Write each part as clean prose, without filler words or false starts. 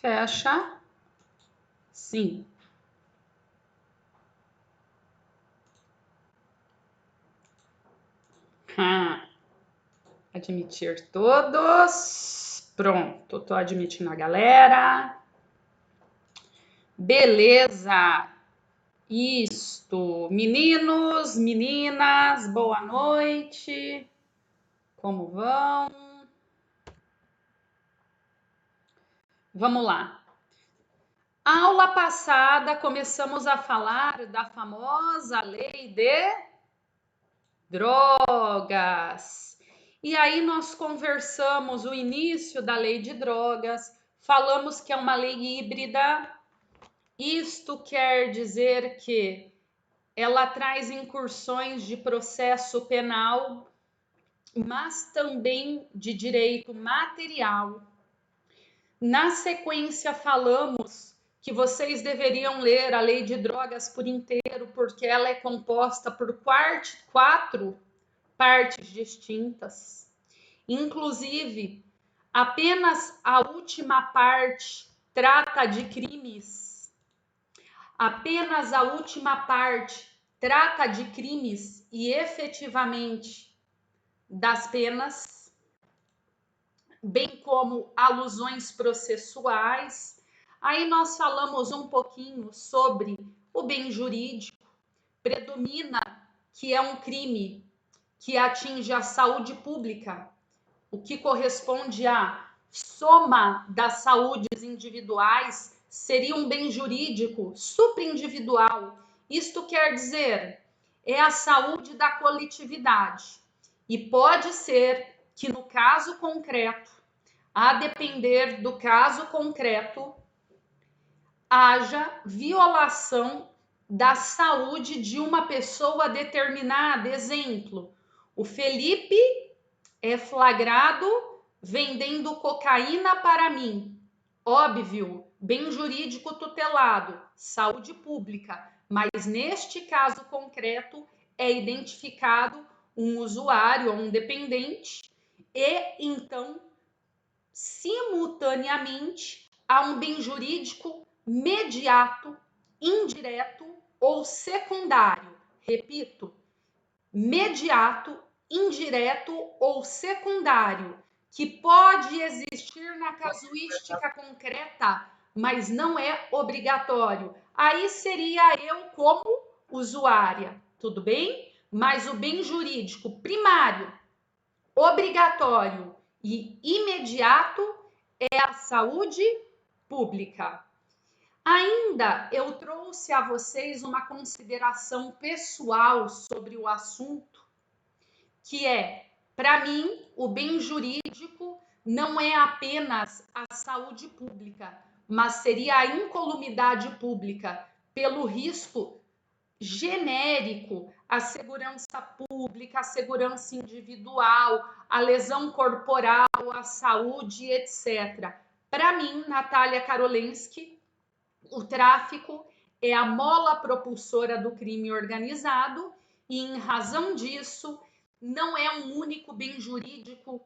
Fecha. Sim. Admitir todos. Pronto, tô admitindo a galera. Beleza. Isto. Meninos, meninas, boa noite. Como vão? Vamos lá. Aula passada começamos a falar da famosa lei de drogas. E aí nós conversamos o início da lei de drogas, falamos que é uma lei híbrida. Isto quer dizer que ela traz incursões de processo penal, mas também de direito material. Na sequência, falamos que vocês deveriam ler a lei de drogas por inteiro, porque ela é composta por 4 partes distintas. Inclusive, apenas a última parte trata de crimes. Apenas a última parte trata de crimes e efetivamente das penas, bem como alusões processuais. Aí nós falamos um pouquinho sobre o bem jurídico. Predomina que é um crime que atinge a saúde pública, o que corresponde à soma das saúdes individuais, seria um bem jurídico superindividual. Isto quer dizer, é a saúde da coletividade. E pode ser que no caso concreto, a depender do caso concreto, haja violação da saúde de uma pessoa determinada. Exemplo, o Felipe é flagrado vendendo cocaína para mim. Óbvio, bem jurídico tutelado, saúde pública, mas neste caso concreto é identificado um usuário ou um dependente e então simultaneamente há um bem jurídico mediato, indireto ou secundário. Repito, mediato, indireto ou secundário, que pode existir na casuística concreta, mas não é obrigatório. Aí seria eu como usuária, tudo bem? Mas o bem jurídico primário, obrigatório e imediato é a saúde pública. Ainda eu trouxe a vocês uma consideração pessoal sobre o assunto, que é, para mim, o bem jurídico não é apenas a saúde pública, mas seria a incolumidade pública pelo risco genérico, a segurança pública, a segurança individual, a lesão corporal, a saúde, etc. Para mim, Natália Karolensky, o tráfico é a mola propulsora do crime organizado e, em razão disso, não é um único bem jurídico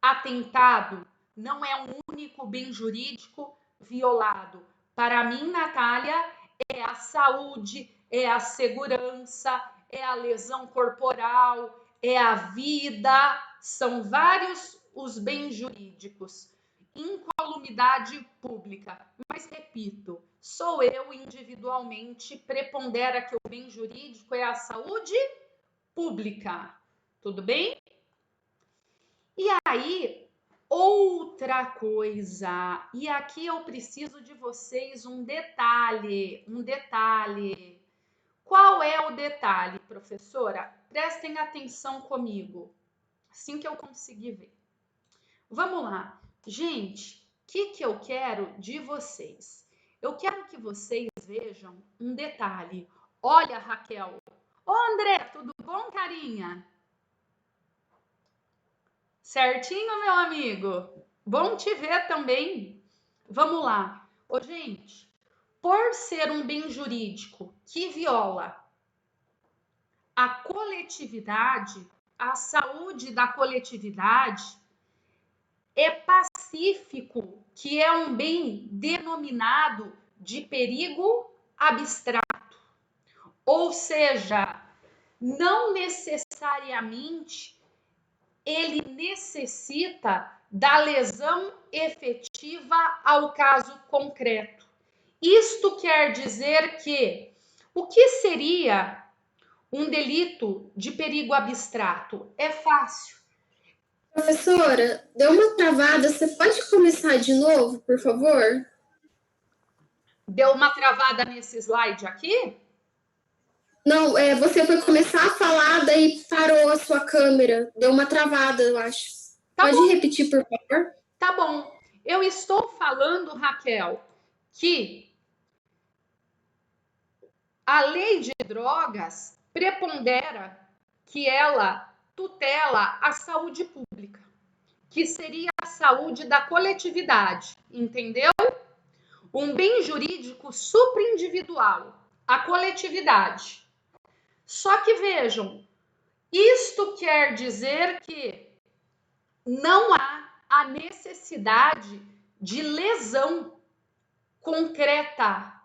atentado, não é um único bem jurídico violado. Para mim, Natália, é a saúde, é a segurança, é a lesão corporal, é a vida, são vários os bens jurídicos. Incolumidade pública. Mas, repito, sou eu individualmente, prepondera que o bem jurídico é a saúde pública. Tudo bem? E aí, outra coisa, e aqui eu preciso de vocês um detalhe. Qual é o detalhe, professora? Prestem atenção comigo, assim que eu conseguir ver. Vamos lá. Gente, o que eu quero de vocês? Eu quero que vocês vejam um detalhe. Olha, Raquel. Ô, André, tudo bom, carinha? Certinho, meu amigo? Bom te ver também. Vamos lá. Ô, gente, por ser um bem jurídico que viola a coletividade, a saúde da coletividade, é pacífico, que é um bem denominado de perigo abstrato. Ou seja, não necessariamente ele necessita da lesão efetiva ao caso concreto. Isto quer dizer que o que seria um delito de perigo abstrato? É fácil. Professora, deu uma travada, você pode começar de novo, por favor? Deu uma travada nesse slide aqui? Não, você foi começar a falar, daí parou a sua câmera. Deu uma travada, eu acho. Tá Pode bom, repetir, por favor? tá bom. Eu estou falando, Raquel, que a lei de drogas prepondera que ela tutela a saúde pública, que seria a saúde da coletividade, entendeu? Um bem jurídico supraindividual, a coletividade. Só que vejam, isto quer dizer que não há a necessidade de lesão concreta.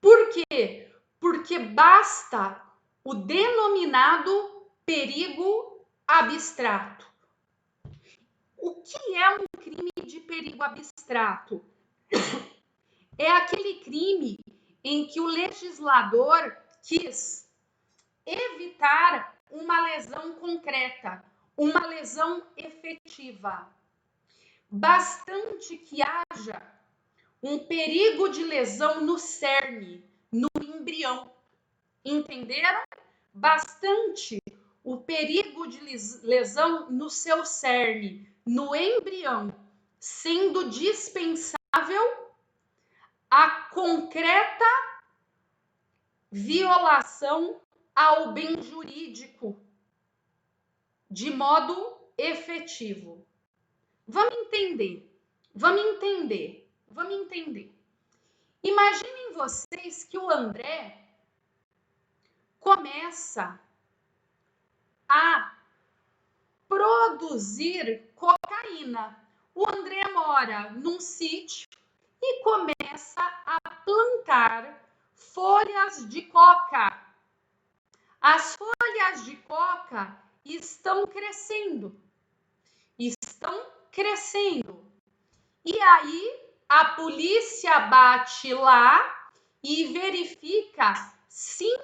Por quê? Porque basta o denominado perigo abstrato. O que é um crime de perigo abstrato? É aquele crime em que o legislador quis evitar uma lesão concreta, uma lesão efetiva. Bastante que haja um perigo de lesão no cerne, no embrião. Entenderam? Bastante o perigo de lesão no seu cerne, no embrião, sendo dispensável a concreta violação ao bem jurídico de modo efetivo. Vamos entender. Imaginem vocês que o André começa a produzir cocaína. O André mora num sítio e começa a plantar folhas de coca. As folhas de coca estão crescendo. E aí a polícia bate lá e verifica 5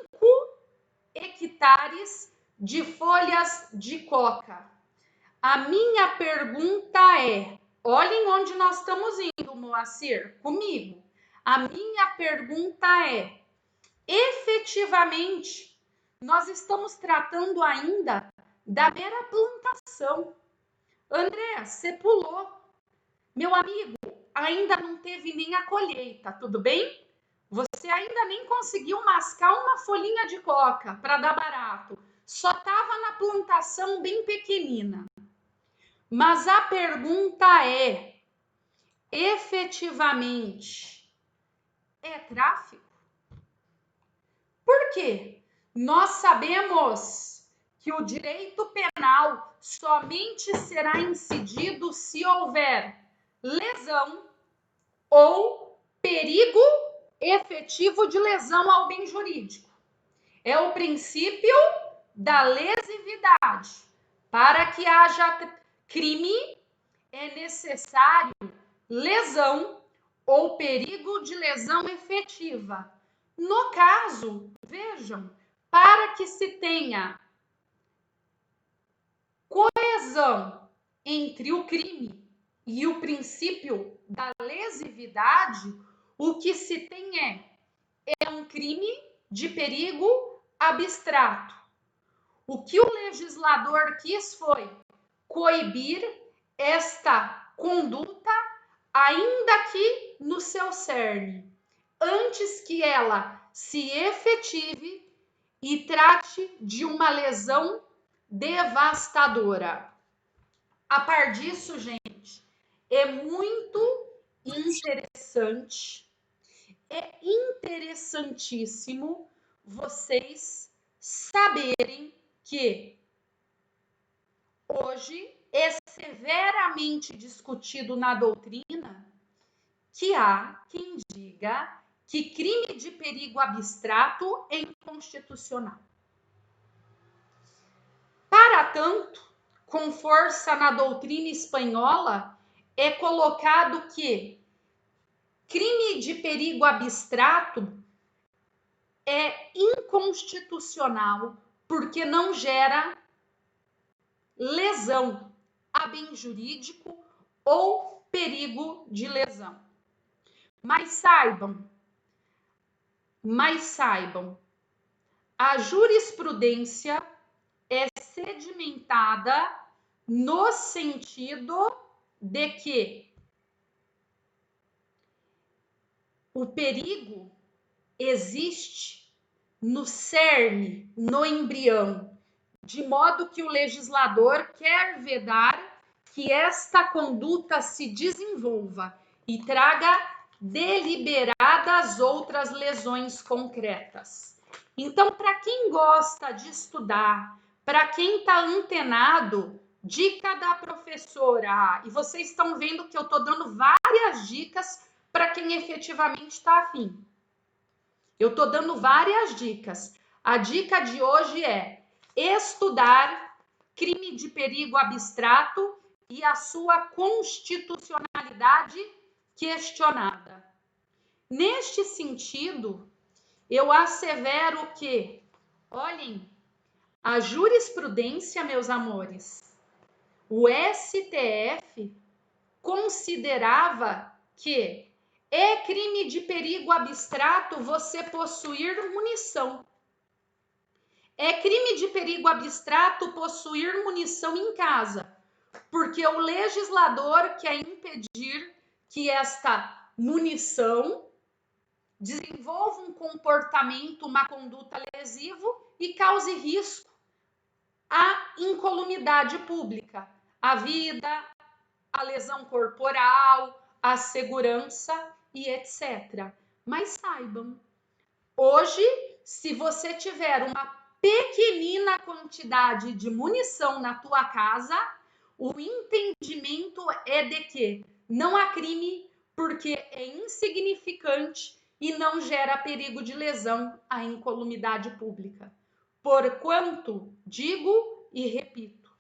hectares de folhas de coca. A minha pergunta é, olhem onde nós estamos indo, Moacir, comigo. A minha pergunta é, efetivamente, nós estamos tratando ainda da mera plantação. André, você pulou. Meu amigo, ainda não teve nem a colheita, tudo bem? Você ainda nem conseguiu mascar uma folhinha de coca para dar barato. Só estava na plantação bem pequenina. Mas a pergunta é, efetivamente, é tráfico? Por quê? Nós sabemos que o direito penal somente será incidido se houver lesão ou perigo efetivo de lesão ao bem jurídico. É o princípio da lesividade. Para que haja crime, é necessário lesão ou perigo de lesão efetiva. No caso, vejam, para que se tenha coesão entre o crime e o princípio da lesividade, o que se tem é um crime de perigo abstrato. O que o legislador quis foi coibir esta conduta, ainda que no seu cerne, antes que ela se efetive e trate de uma lesão devastadora. A par disso, gente, é muito interessante, é interessantíssimo vocês saberem que hoje, severamente discutido na doutrina que há quem diga que crime de perigo abstrato é inconstitucional. Para tanto, com força na doutrina espanhola, é colocado que crime de perigo abstrato é inconstitucional porque não gera lesão a bem jurídico ou perigo de lesão. Mas saibam, a jurisprudência é sedimentada no sentido de que o perigo existe no cerne, no embrião, de modo que o legislador quer vedar que esta conduta se desenvolva e traga deliberadas outras lesões concretas. Então, para quem gosta de estudar, para quem está antenado, dica da professora. E vocês estão vendo que eu estou dando várias dicas para quem efetivamente está afim. Eu estou dando várias dicas. A dica de hoje é estudar crime de perigo abstrato e a sua constitucionalidade questionada. Neste sentido, eu assevero que, olhem, a jurisprudência, meus amores, o STF considerava que é crime de perigo abstrato você possuir munição. É crime de perigo abstrato possuir munição em casa, porque o legislador quer impedir que esta munição desenvolva um comportamento, uma conduta lesivo e cause risco à incolumidade pública, à vida, à lesão corporal, à segurança e etc. Mas saibam, hoje, se você tiver uma pequenina quantidade de munição na tua casa, o entendimento é de que não há crime porque é insignificante e não gera perigo de lesão à incolumidade pública. Porquanto, digo e repito,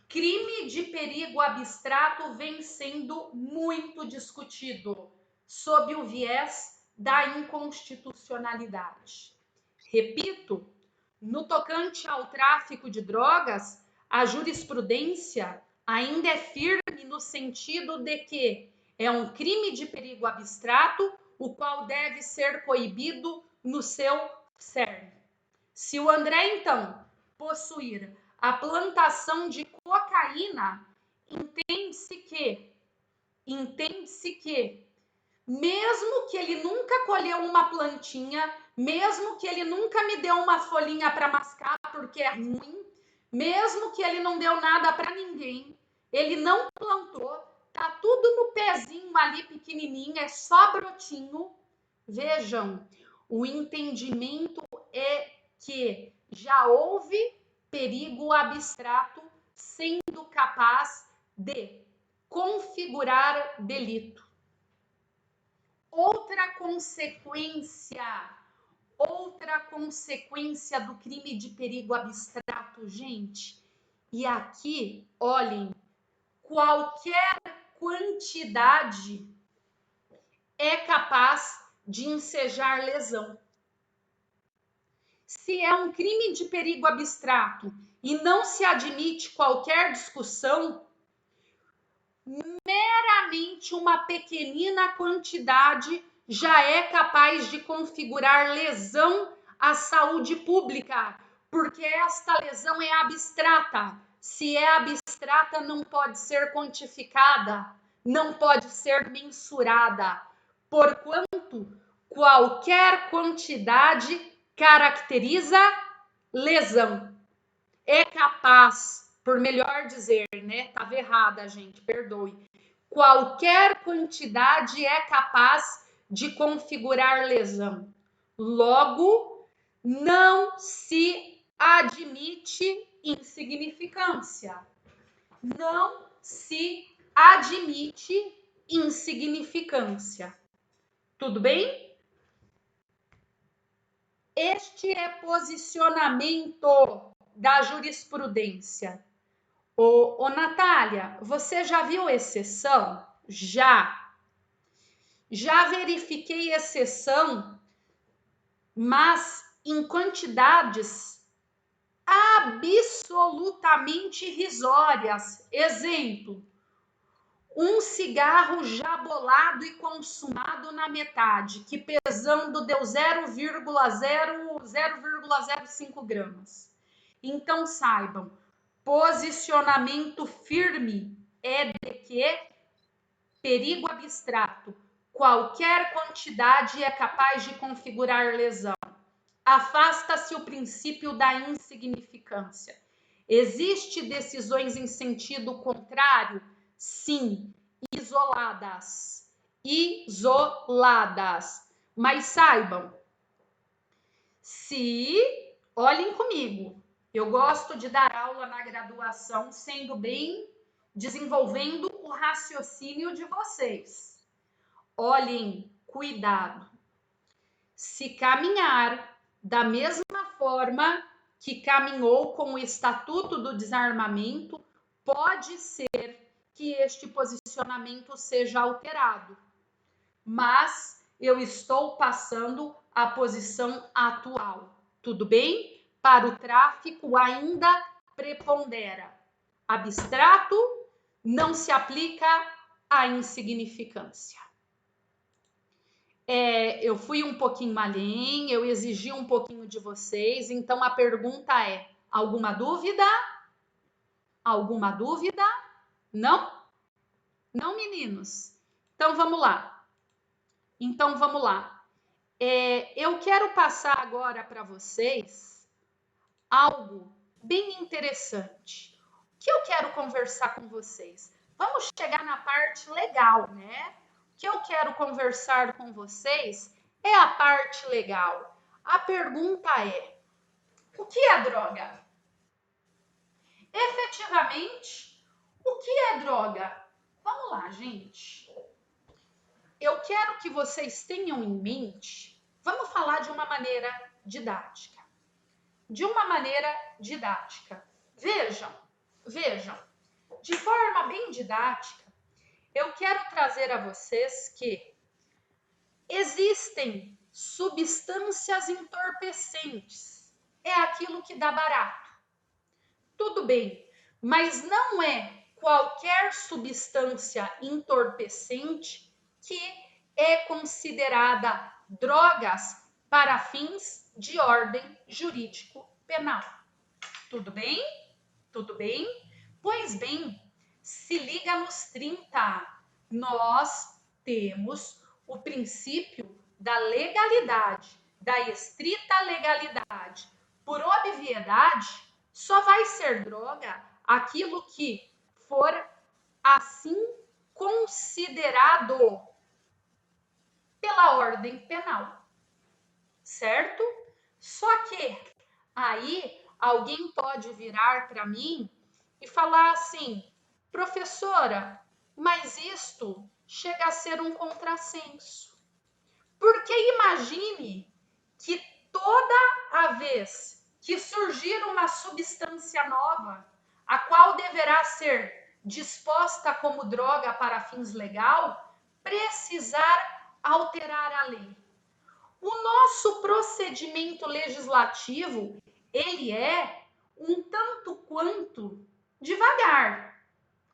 crime de perigo abstrato vem sendo muito discutido sob o viés da inconstitucionalidade. Repito, no tocante ao tráfico de drogas, a jurisprudência ainda é firme no sentido de que é um crime de perigo abstrato, o qual deve ser coibido no seu cerne. Se o André, então, possuir a plantação de cocaína, entende-se que, mesmo que ele nunca colheu uma plantinha, mesmo que ele nunca me deu uma folhinha para mascar porque é ruim, mesmo que ele não deu nada para ninguém, ele não plantou, tá tudo no pezinho ali pequenininho, é só brotinho. Vejam, o entendimento é que já houve perigo abstrato sendo capaz de configurar delito. Outra consequência do crime de perigo abstrato, gente, e aqui, olhem, qualquer quantidade é capaz de ensejar lesão. Se é um crime de perigo abstrato e não se admite qualquer discussão, meramente uma pequenina quantidade já é capaz de configurar lesão à saúde pública, porque esta lesão é abstrata. Se é abstrata, não pode ser quantificada, não pode ser mensurada, porquanto qualquer quantidade caracteriza lesão. É capaz, por melhor dizer, né? Estava errada, gente, perdoe. Qualquer quantidade é capaz de configurar lesão. Logo, não se admite insignificância. não se admite insignificância. Tudo bem? Este é posicionamento da jurisprudência. Ô Natália, você já viu exceção? Já. Já verifiquei exceção, mas em quantidades absolutamente irrisórias. Exemplo, um cigarro já bolado e consumado na metade, que pesando deu 0,05 gramas. Então saibam, posicionamento firme é de que perigo abstrato, qualquer quantidade é capaz de configurar lesão. Afasta-se o princípio da insignificância. Existem decisões em sentido contrário? Sim, isoladas. Isoladas. Mas saibam, olhem comigo, eu gosto de dar aula na graduação, desenvolvendo o raciocínio de vocês. Olhem, cuidado. Se caminhar da mesma forma que caminhou com o Estatuto do Desarmamento, pode ser que este posicionamento seja alterado. Mas eu estou passando a posição atual. Tudo bem? Para o tráfico ainda prepondera. Abstrato não se aplica à insignificância. Eu fui um pouquinho além, eu exigi um pouquinho de vocês, então a pergunta é: alguma dúvida? Alguma dúvida? Não? Não, meninos? Então vamos lá. Eu quero passar agora para vocês algo bem interessante. O que eu quero conversar com vocês? Vamos chegar na parte legal, né? O que eu quero conversar com vocês é a parte legal. A pergunta é: o que é droga? Efetivamente, o que é droga? Vamos lá, gente. Eu quero que vocês tenham em mente, vamos falar de uma maneira didática. Vejam, de forma bem didática, eu quero trazer a vocês que existem substâncias entorpecentes. É aquilo que dá barato. Tudo bem, mas não é qualquer substância entorpecente que é considerada drogas para fins de ordem jurídico penal. Tudo bem? Tudo bem? Pois bem, se liga nos 30. Nós temos o princípio da legalidade, da estrita legalidade. Por obviedade, só vai ser droga aquilo que for assim considerado pela ordem penal, certo? Só que aí alguém pode virar para mim e falar assim: professora, mas isto chega a ser um contrassenso. Porque imagine que toda a vez que surgir uma substância nova, a qual deverá ser disposta como droga para fins legal, precisar alterar a lei. O nosso procedimento legislativo, ele é um tanto quanto devagar.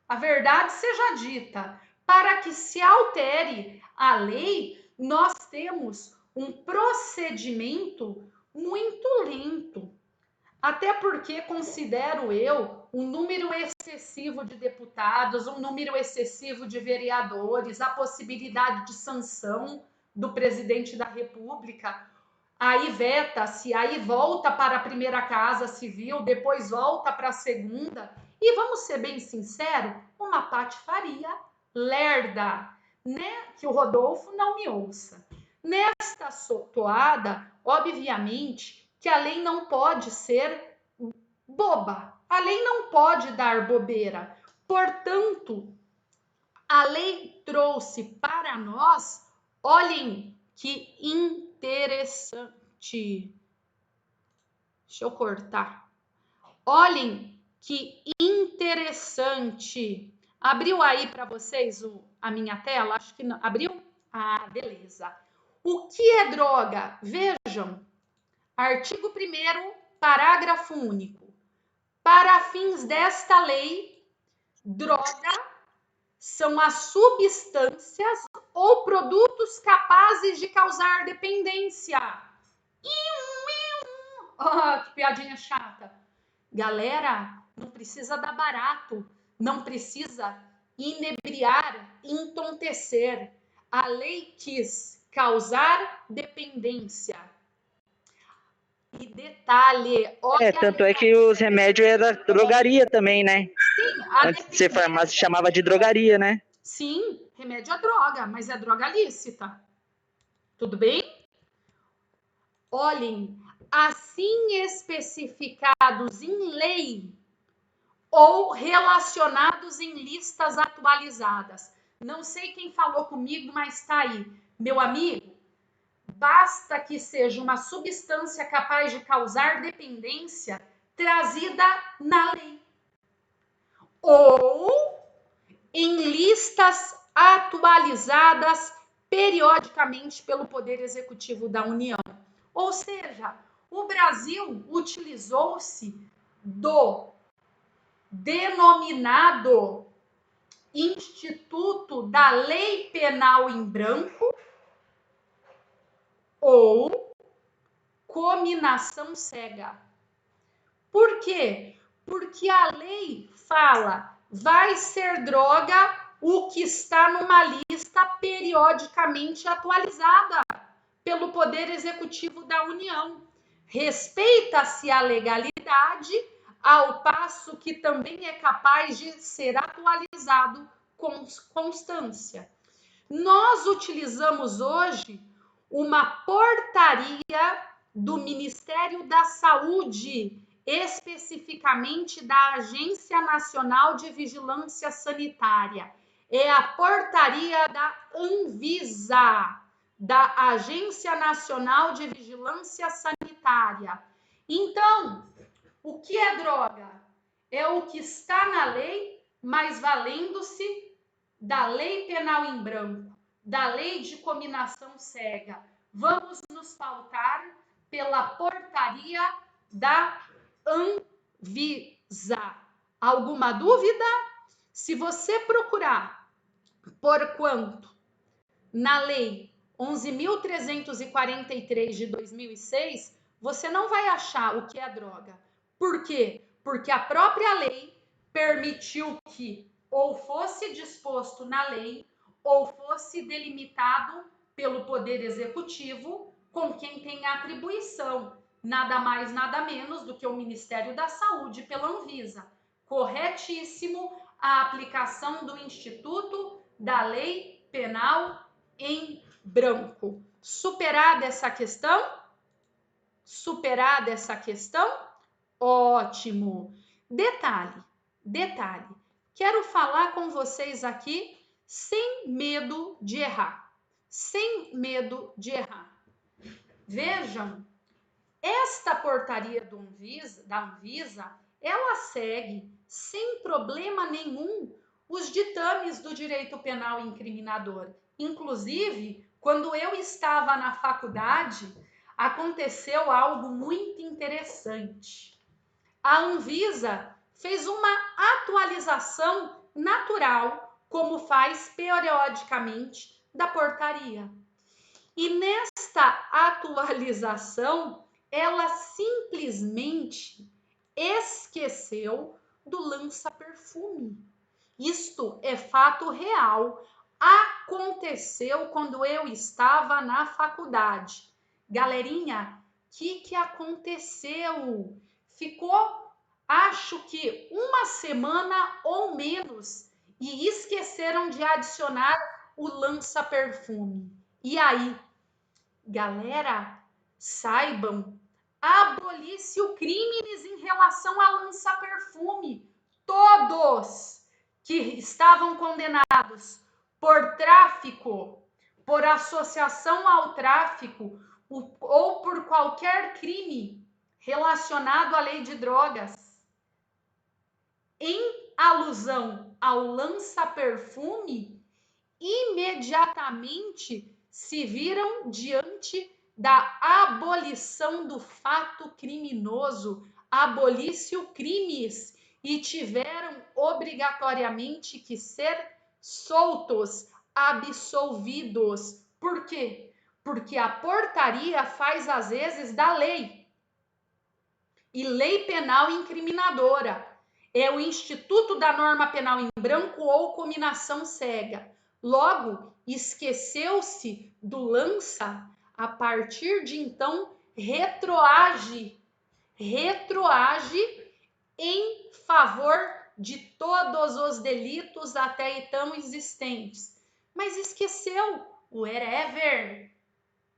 A verdade seja dita, para que se altere a lei, nós temos um procedimento muito lento. Até porque considero eu um número excessivo de deputados, um número excessivo de vereadores, a possibilidade de sanção do presidente da República. Aí veta-se, aí volta para a primeira casa civil, depois volta para a segunda. E vamos ser bem sinceros, uma patifaria lerda, né? Que o Rodolfo não me ouça. Nesta toada, obviamente, que a lei não pode ser boba. A lei não pode dar bobeira. Portanto, a lei trouxe para nós, olhem que interessante. Deixa eu cortar. Olhem que interessante. Abriu aí para vocês a minha tela? Acho que não. Abriu? Ah, beleza. O que é droga? Vejam. Artigo 1º, parágrafo único. Para fins desta lei, droga são as substâncias ou produtos capazes de causar dependência. Oh, que piadinha chata. Galera, não precisa dar barato, não precisa inebriar, entontecer. A lei quis causar dependência. E detalhe, olha... Tanto é que os remédios eram drogaria também, né? Sim, antes de ser farmácia, chamava de drogaria, né? Sim, remédio é droga, mas é droga lícita. Tudo bem? Olhem, assim especificados em lei ou relacionados em listas atualizadas. Não sei quem falou comigo, mas está aí. Meu amigo, basta que seja uma substância capaz de causar dependência trazida na lei. Ou em listas atualizadas periodicamente pelo Poder Executivo da União. Ou seja, o Brasil utilizou-se do denominado Instituto da Lei Penal em Branco ou cominação cega. Por quê? Porque a lei fala, vai ser droga o que está numa lista periodicamente atualizada pelo Poder Executivo da União. Respeita-se a legalidade, ao passo que também é capaz de ser atualizado com constância. Nós utilizamos hoje uma portaria do Ministério da Saúde, especificamente da Agência Nacional de Vigilância Sanitária. É a portaria da Anvisa, da Agência Nacional de Vigilância Sanitária. Então, o que é droga? É o que está na lei, mas valendo-se da lei penal em branco, da lei de cominação cega. Vamos nos pautar pela portaria da Anvisa. Alguma dúvida? Se você procurar por quanto na lei 11.343 de 2006, você não vai achar o que é droga. Por quê? Porque a própria lei permitiu que ou fosse disposto na lei ou fosse delimitado pelo Poder Executivo com quem tem a atribuição, nada mais, nada menos do que o Ministério da Saúde pela Anvisa. Corretíssimo a aplicação do Instituto da Lei Penal em branco. Superada essa questão? Superada essa questão? Ótimo! Detalhe. Quero falar com vocês aqui sem medo de errar. Sem medo de errar. Vejam, esta portaria da Anvisa, ela segue sem problema nenhum os ditames do direito penal incriminador. Inclusive, quando eu estava na faculdade, aconteceu algo muito interessante. A Anvisa fez uma atualização natural, como faz periodicamente, da portaria. E nesta atualização, ela simplesmente esqueceu do lança-perfume. Isto é fato real. Aconteceu quando eu estava na faculdade. Galerinha, o que aconteceu? Ficou, acho que uma semana ou menos e esqueceram de adicionar o lança-perfume. E aí, galera, saibam, abolice o crime em relação a lança-perfume. Todos que estavam condenados por tráfico, por associação ao tráfico ou por qualquer crime relacionado à lei de drogas, em alusão ao lança-perfume, imediatamente se viram diante da abolição do fato criminoso, abolício crimes, e tiveram obrigatoriamente que ser soltos, absolvidos. Por quê? Porque a portaria faz às vezes da lei. E lei penal incriminadora é o Instituto da Norma Penal em Branco ou cominação cega. Logo, esqueceu-se do lança, a partir de então retroage em favor de todos os delitos até então existentes. Mas esqueceu o wherever,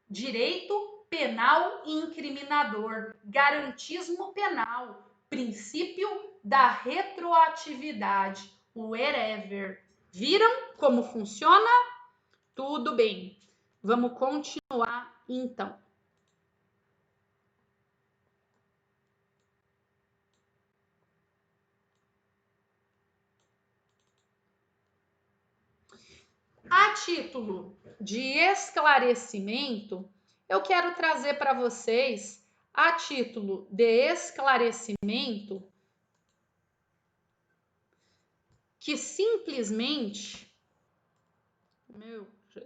direito penal incriminador, garantismo penal, princípio da retroatividade, o wherever. Viram como funciona? Tudo bem. Vamos continuar então. A título de esclarecimento, eu quero trazer para vocês, a título de esclarecimento, que simplesmente...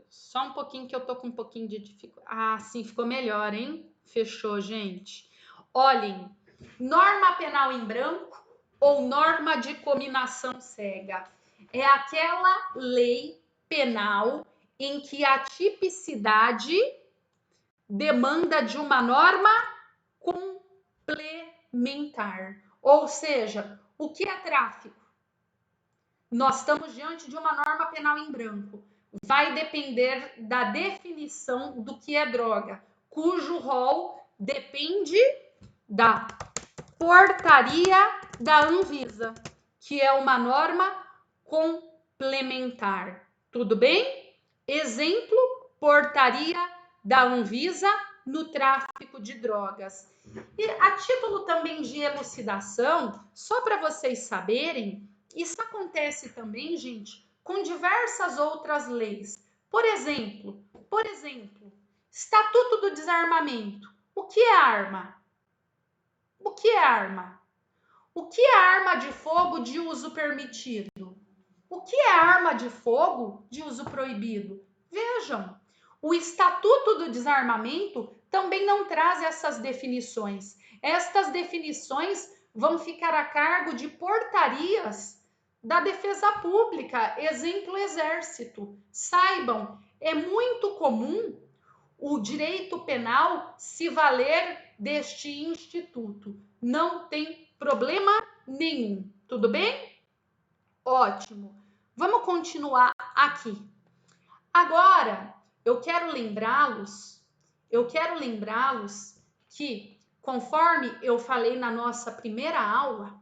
só um pouquinho que eu tô com um pouquinho de dificuldade. Ah, sim, ficou melhor, hein? Fechou, gente. Olhem, norma penal em branco ou norma de cominação cega é aquela lei penal em que a tipicidade demanda de uma norma complementar. Ou seja, o que é tráfico? Nós estamos diante de uma norma penal em branco. Vai depender da definição do que é droga, cujo rol depende da portaria da Anvisa, que é uma norma complementar. Tudo bem? Exemplo, portaria da Anvisa no tráfico de drogas. E a título também de elucidação, só para vocês saberem, isso acontece também, gente, com diversas outras leis. Por exemplo, Estatuto do Desarmamento. O que é arma? O que é arma? O que é arma de fogo de uso permitido? O que é arma de fogo de uso proibido? Vejam, o Estatuto do Desarmamento também não traz essas definições. Estas definições vão ficar a cargo de portarias da Defesa Pública, exemplo, Exército. Saibam, é muito comum o direito penal se valer deste instituto. Não tem problema nenhum. Tudo bem? Ótimo. Vamos continuar aqui. Agora, eu quero lembrá-los que, conforme eu falei na nossa primeira aula,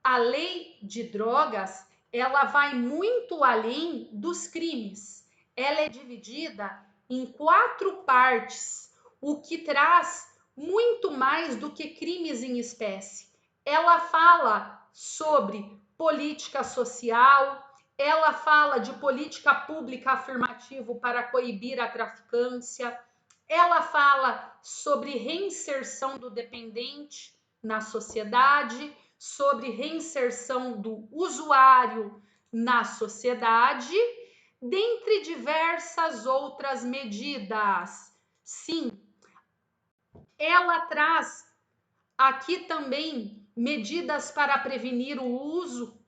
a lei de drogas, ela vai muito além dos crimes. Ela é dividida em 4 partes, o que traz muito mais do que crimes em espécie. Ela fala sobre política social, ela fala de política pública afirmativa para coibir a traficância, ela fala sobre reinserção do dependente na sociedade, sobre reinserção do usuário na sociedade, dentre diversas outras medidas. Sim, ela traz aqui também medidas para prevenir o uso,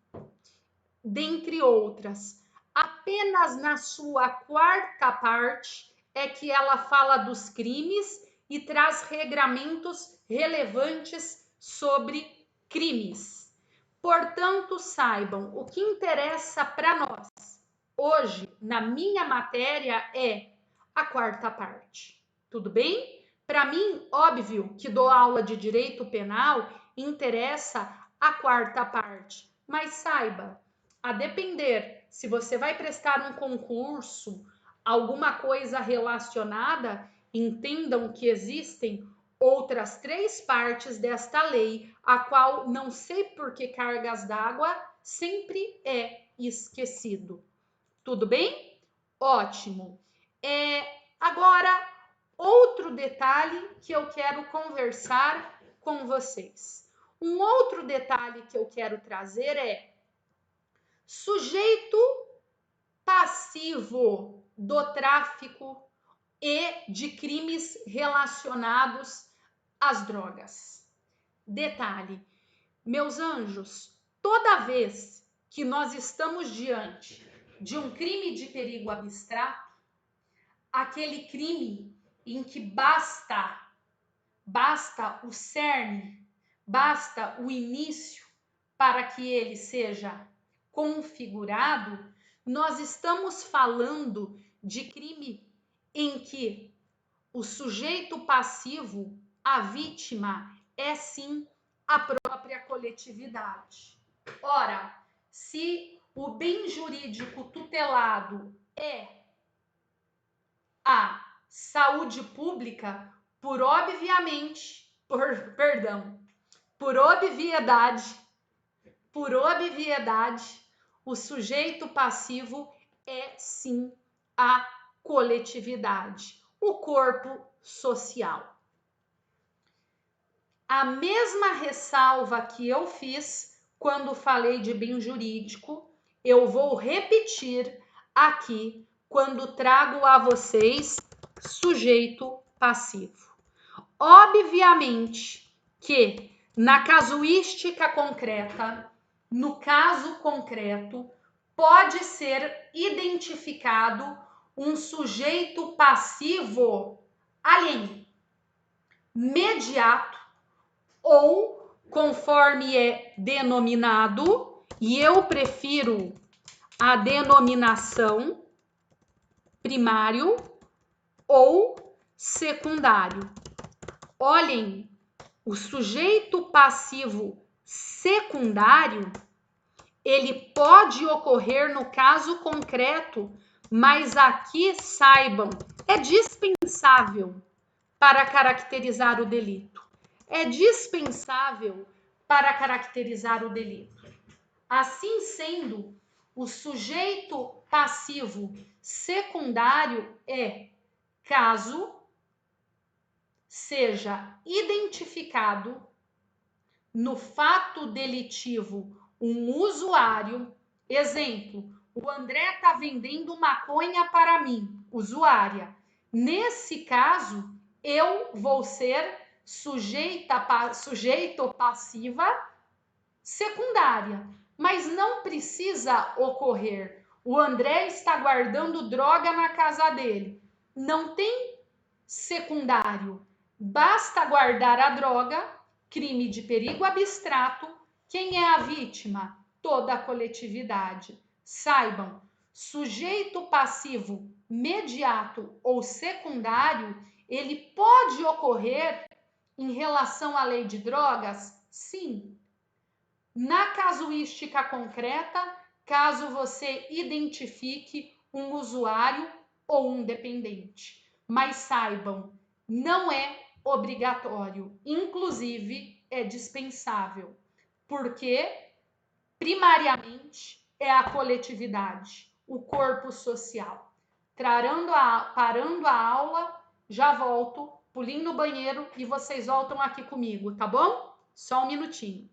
dentre outras. Apenas na sua 4ª parte é que ela fala dos crimes e traz regramentos relevantes sobre crimes. Portanto, saibam, o que interessa para nós hoje, na minha matéria, é a 4ª parte. Tudo bem? Para mim, óbvio que dou aula de direito penal, interessa a quarta parte. Mas saiba, a depender, se você vai prestar um concurso, alguma coisa relacionada, entendam que existem outras 3 partes desta lei, a qual não sei por que cargas d'água sempre é esquecido. Tudo bem? Ótimo. Agora, outro detalhe que eu quero conversar com vocês. Um outro detalhe que eu quero trazer é sujeito passivo do tráfico e de crimes relacionados às drogas. Detalhe, meus anjos, toda vez que nós estamos diante de um crime de perigo abstrato, aquele crime em que basta o cerne, basta o início para que ele seja configurado, nós estamos falando de crime em que o sujeito passivo, a vítima, é sim a própria coletividade. Ora, se o bem jurídico tutelado é a saúde pública, por obviedade, o sujeito passivo é sim a coletividade, o corpo social. A mesma ressalva que eu fiz quando falei de bem jurídico, eu vou repetir aqui quando trago a vocês sujeito passivo. Obviamente que na casuística concreta, no caso concreto, pode ser identificado um sujeito passivo alheio, mediato ou, conforme é denominado, e eu prefiro a denominação primário ou secundário. Olhem, o sujeito passivo secundário, ele pode ocorrer no caso concreto, mas aqui saibam, é dispensável para caracterizar o delito. É dispensável para caracterizar o delito. Assim sendo, o sujeito passivo secundário é caso seja identificado no fato delitivo um usuário, exemplo, o André está vendendo maconha para mim, usuária. Nesse caso, eu vou ser sujeito passiva secundária, mas não precisa ocorrer. O André está guardando droga na casa dele. Não tem secundário. Basta guardar a droga, crime de perigo abstrato. Quem é a vítima? Toda a coletividade. Saibam, sujeito passivo mediato ou secundário, ele pode ocorrer em relação à lei de drogas? Sim. Na casuística concreta, caso você identifique um usuário ou um dependente. Mas saibam, não é obrigatório, inclusive é dispensável, porque primariamente é a coletividade, o corpo social. Parando a aula, já volto, pulinho no banheiro e vocês voltam aqui comigo, tá bom? Só um minutinho.